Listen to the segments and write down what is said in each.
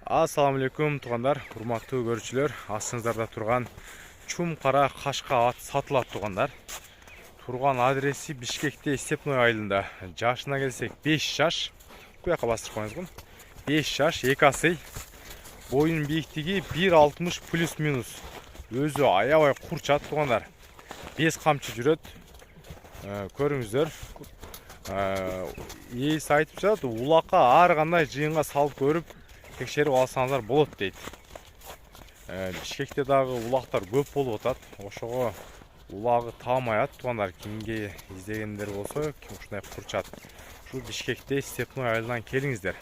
Assalamu алейкум туғандар, урматтуу көрүүчүлөр. Астыңыздарда турган чум кара кашка ат сатылат туғандар. Турган адреси Бишкекте, Степной айылында. Жашына келсек 5 жаш. Буяка бастырып коюңуз. 5 жаш, 2 асый. Боюнун бийиктиги 1,60 плюс минус. Өзү аябай курчат туғандар. 5 камчы жүрөт. Көрүңүздөр. Ээси айтып жатат, улакка ар кандай жыйынга салып көрүп текшерип алсаңыздар болот дейт. Бишкекте дагы улактар көп болуп атат. Ошого улагы таамай атат тугандар. Кимге издегендер болсо, ким ушундай курчат. Ушул Бишкекте Степной айылынан келиңиздер.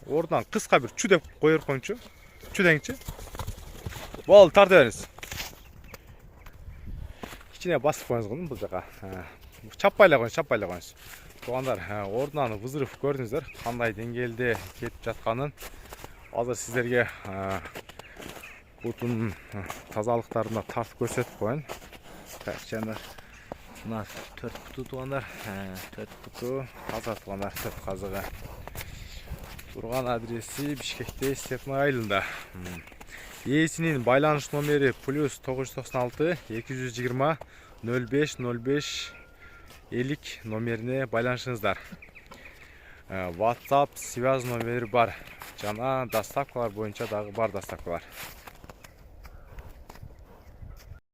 Ордан кыска бир чү деп коюп коюңчу. Чү деңчи. Бол, тарта бериңиз. Кичине басып коюңуз бул жака. Чаппайлай коюңуз. Тугандар, ордунан взрыв көрдүңүздөр, кандай деңгээлде кетип жатканын. Азыр сиздерге бутун тазалыктарына тартып көрсөтүп коеюн. Жана мына 4 буту тугандар, 4 буту таза тугандар, 4 казыгы. Турган адреси Бишкекте, Степной айылында. Ээсинин байланыш номери +996 220 05 05 50 номерине байланышыңыздар. WhatsApp связь номери бар. Жана доставкалар боюнча дагы бар доставкалар.